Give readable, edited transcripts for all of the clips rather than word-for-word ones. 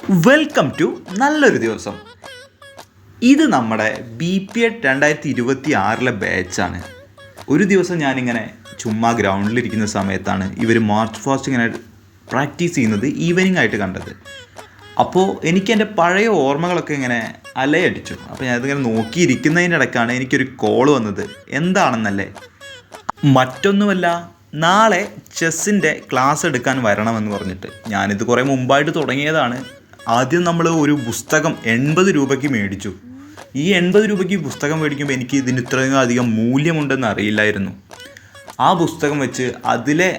Welcome to നല്ലൊരു ദിവസം. ഇത് നമ്മുടെ BPEd 2026 ബാച്ചാണ്. ഒരു ദിവസം ഞാനിങ്ങനെ ചുമ്മാ ഗ്രൗണ്ടിലിരിക്കുന്ന സമയത്താണ് ഇവർ മാർച്ച് ഫാസ്റ്റ് ഇങ്ങനെ പ്രാക്ടീസ് ചെയ്യുന്നത് ഈവനിങ് ആയിട്ട് കണ്ടത്. അപ്പോൾ എനിക്ക് എൻ്റെ പഴയ ഓർമ്മകളൊക്കെ ഇങ്ങനെ അലയടിച്ചു. അപ്പോൾ ഞാനതിങ്ങനെ നോക്കിയിരിക്കുന്നതിൻ്റെ ഇടയ്ക്കാണ് എനിക്കൊരു കോൾ വന്നത്. എന്താണെന്നല്ലേ, മറ്റൊന്നുമല്ല, നാളെ ചെസ്സിൻ്റെ ക്ലാസ് എടുക്കാൻ വരണമെന്ന് പറഞ്ഞിട്ട്. ഞാനിത് കുറേ മുമ്പായിട്ട് തുടങ്ങിയതാണ്. ആദ്യം നമ്മൾ ഒരു പുസ്തകം 80 രൂപയ്ക്ക് മേടിച്ചു. ഈ 80 രൂപയ്ക്ക് പുസ്തകം മേടിക്കുമ്പോൾ എനിക്ക് ഇതിന് ഇത്രയും അധികം മൂല്യമുണ്ടെന്ന് അറിയില്ലായിരുന്നു. ആ പുസ്തകം വെച്ച് അതിലെ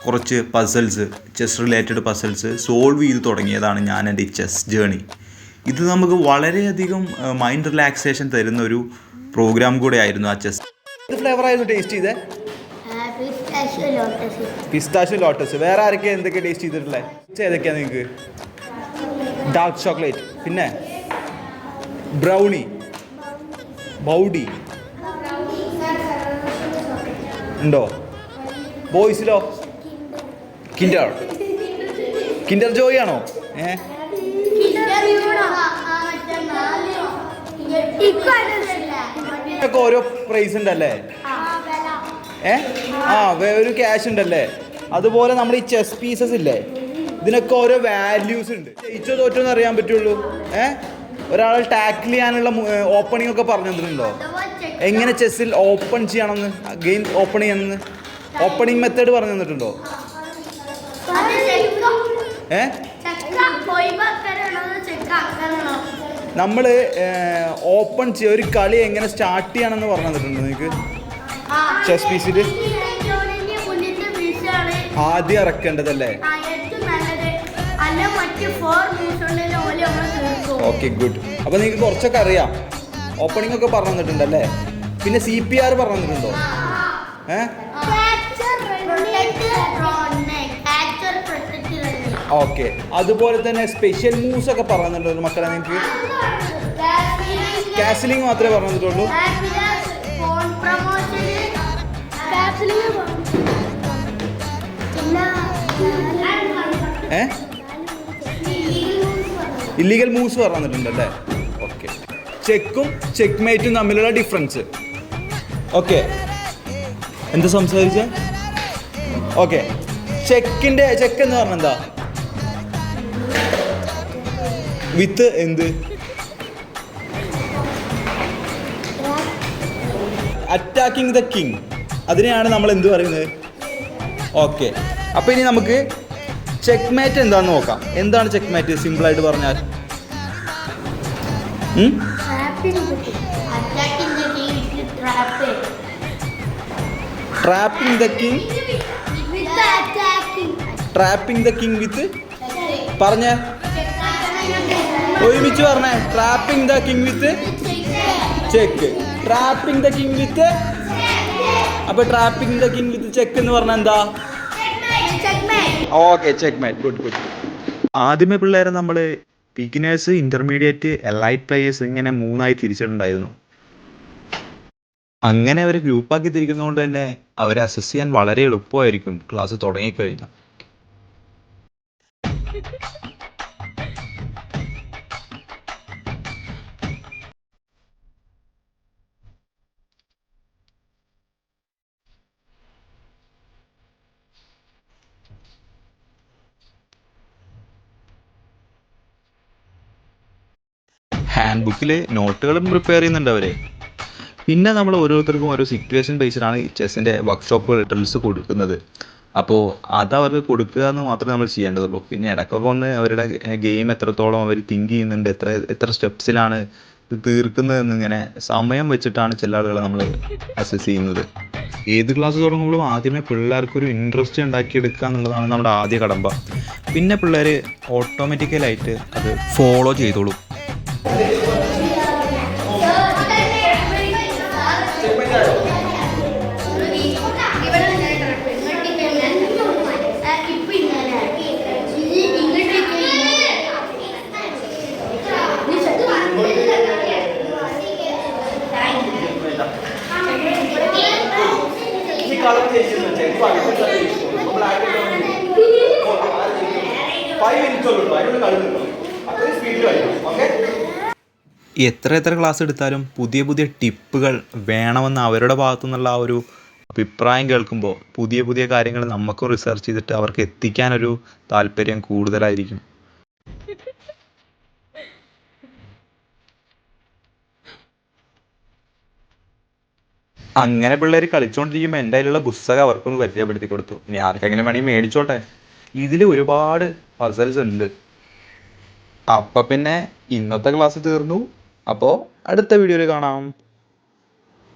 കുറച്ച് puzzles, chess related puzzles solve ചെയ്ത് തുടങ്ങിയതാണ് ഞാൻ എൻ്റെ ഈ ചെസ് ജേണി. ഇത് നമുക്ക് വളരെയധികം മൈൻഡ് റിലാക്സേഷൻ തരുന്ന ഒരു പ്രോഗ്രാം കൂടെ ആയിരുന്നു ആ ചെസ്. ഇത് ഫ്ലേവർ ആയിരുന്നു ടേസ്റ്റ് ചെയ്തേ? Pistachio lotus. വേറെ ആരൊക്കെ എന്തൊക്കെ ടേസ്റ്റ് ചെയ്തിട്ടുള്ളത്? ഏതൊക്കെയാണ് നിങ്ങൾക്ക്? ഡാർക്ക് ചോക്ലേറ്റ്, പിന്നെ ബ്രൗണി, ബൗഡി ഉണ്ടോ? ബോയ്സിലോ? കിൻഡർ ജോയ് ആണോ? ഒക്കെ ഓരോ പ്രൈസ് ഉണ്ടല്ലേ? ഒരു ക്യാഷ് ഉണ്ടല്ലേ? അതുപോലെ നമ്മുടെ ഈ ചെസ് പീസസ് ഇല്ലേ, ഇതിനൊക്കെ ഓരോ വാല്യൂസ് ഉണ്ട്. ജയിച്ചോ തോറ്റോന്ന് അറിയാൻ പറ്റുള്ളൂ. ഒരാൾ ടാക്കിൾ ചെയ്യാനുള്ള ഓപ്പണിംഗ് ഒക്കെ പറഞ്ഞു തന്നിട്ടുണ്ടോ? എങ്ങനെ ചെസ്സിൽ ഓപ്പൺ ചെയ്യണമെന്ന്, ഗെയിം ഓപ്പൺ ചെയ്യണമെന്ന് ഓപ്പണിംഗ് മെത്തേഡ് പറഞ്ഞു തന്നിട്ടുണ്ടോ? നമ്മൾ ഓപ്പൺ ഒരു കളി എങ്ങനെ സ്റ്റാർട്ട് ചെയ്യണമെന്ന് പറഞ്ഞു തന്നിട്ടുണ്ടോ നിങ്ങൾക്ക്? ചെസ് പീസിൽ ആദ്യം ഇറക്കേണ്ടതല്ലേ? Okay, good. അപ്പോൾ നിങ്ങൾക്ക് കുറച്ചൊക്കെ അറിയാം. ഓപ്പണിംഗ് ഒക്കെ പറഞ്ഞു തന്നിട്ടുണ്ടല്ലേ? പിന്നെ CPR പറഞ്ഞു തന്നിട്ടുണ്ടോ? ഓക്കെ, അതുപോലെ തന്നെ സ്പെഷ്യൽ മൂവ്സ് ഒക്കെ പറഞ്ഞു തന്നിട്ടുണ്ടോ മക്കളെ നിങ്ങൾക്ക്? കാസിലിംഗ് മാത്രമേ പറഞ്ഞു തന്നിട്ടുള്ളൂ? ഇല്ലീഗൽ മൂവ്സ് പറഞ്ഞു തന്നിട്ടുണ്ടല്ലേ? ഓക്കെ. ചെക്കും ചെക്ക് മേറ്റും തമ്മിലുള്ള ഡിഫറൻസ്. ഓക്കെ, എന്താ സംസാരിച്ച? ഓക്കെ, ചെക്ക് എന്ന് പറഞ്ഞ എന്താ? വിത്ത് എന്ത്? Attacking the king. അതിനെയാണ് നമ്മൾ എന്ത് പറയുന്നത്? ഓക്കെ, അപ്പോൾ ഇനി നമുക്ക് ചെക്ക് മേറ്റ് എന്താന്ന് നോക്കാം. എന്താണ് ചെക്ക് മേറ്റ് സിമ്പിളായിട്ട് പറഞ്ഞാൽ? ട്രാപ്പിംഗ് ദ കിങ് വിത്ത് പറഞ്ഞ ഒരുമിച്ച് പറഞ്ഞേ. Trapping the king with check. Trapping the king with, അപ്പോൾ trapping the king with check എന്ന് പറഞ്ഞാൽ എന്താ? Okay, checkmate. ഗുഡ്. ആദ്യമേ പിള്ളേരെ നമ്മൾ ബിഗിനേഴ്സ്, ഇന്റർമീഡിയറ്റ്, എലൈറ്റ് പ്ലേയേഴ്സ് ഇങ്ങനെ 3ആയി തിരിച്ചിട്ടുണ്ടായിരുന്നു. അങ്ങനെ അവർ ഗ്രൂപ്പാക്കി തിരിക്കുന്നതുകൊണ്ട് തന്നെ അവരെ അസസ് ചെയ്യാൻ വളരെ എളുപ്പമായിരിക്കും ക്ലാസ് തുടങ്ങിക്കഴിഞ്ഞാൽ. ഹാൻഡ് ബുക്കിൽ നോട്ടുകളും പ്രിപ്പയർ ചെയ്യുന്നുണ്ട് അവർ. പിന്നെ നമ്മൾ ഓരോരുത്തർക്കും ഓരോ സിറ്റുവേഷൻ ബേസ്ഡാണ് ഈ ചെസ്സിൻ്റെ വർക്ക്ഷോപ്പ് ഡ്രിൽസ് കൊടുക്കുന്നത്. അപ്പോൾ അതവർക്ക് കൊടുക്കുക എന്ന് മാത്രമേ നമ്മൾ ചെയ്യേണ്ടതുള്ളൂ. പിന്നെ ഇടയ്ക്കൊക്കെ ഒന്ന് അവരുടെ ഗെയിം എത്രത്തോളം അവർ തിങ്ക് ചെയ്യുന്നുണ്ട്, എത്ര സ്റ്റെപ്സിലാണ് ഇത് തീർക്കുന്നതെന്ന് ഇങ്ങനെ സമയം വെച്ചിട്ടാണ് ചില ആളുകളെ നമ്മൾ അസസ് ചെയ്യുന്നത്. ഏത് ക്ലാസ് തുടങ്ങുമ്പോഴും ആദ്യമേ പിള്ളേർക്കൊരു ഇൻട്രസ്റ്റ് ഉണ്ടാക്കിയെടുക്കുക എന്നുള്ളതാണ് നമ്മുടെ ആദ്യ കടമ്പ. പിന്നെ പിള്ളേർ ഓട്ടോമാറ്റിക്കലായിട്ട് അത് ഫോളോ ചെയ്തോളും. എത്ര ക്ലാസ് എടുത്താലും പുതിയ പുതിയ ടിപ്പുകൾ വേണമെന്ന് അവരുടെ ഭാഗത്തു നിന്നുള്ള ആ ഒരു അഭിപ്രായം കേൾക്കുമ്പോൾ പുതിയ കാര്യങ്ങൾ നമുക്കും റിസർച്ച് ചെയ്തിട്ട് അവർക്ക് എത്തിക്കാനൊരു താല്പര്യം കൂടുതലായിരിക്കും. അങ്ങനെ പിള്ളേർ കളിച്ചുകൊണ്ടിരിക്കുമ്പോൾ എൻ്റെ കയ്യിലുള്ള പുസ്തകം അവർക്കൊന്ന് പരിചയപ്പെടുത്തി കൊടുത്തു. ഇനി ആർക്കെങ്കിലും വേണമെങ്കിൽ മേടിച്ചോട്ടെ, ഇതിൽ ഒരുപാട് പസൽസ് ഉണ്ട്. അപ്പം പിന്നെ ഇന്നത്തെ ക്ലാസ് തീർന്നു. അപ്പോൾ അടുത്ത വീഡിയോയിൽ കാണാം.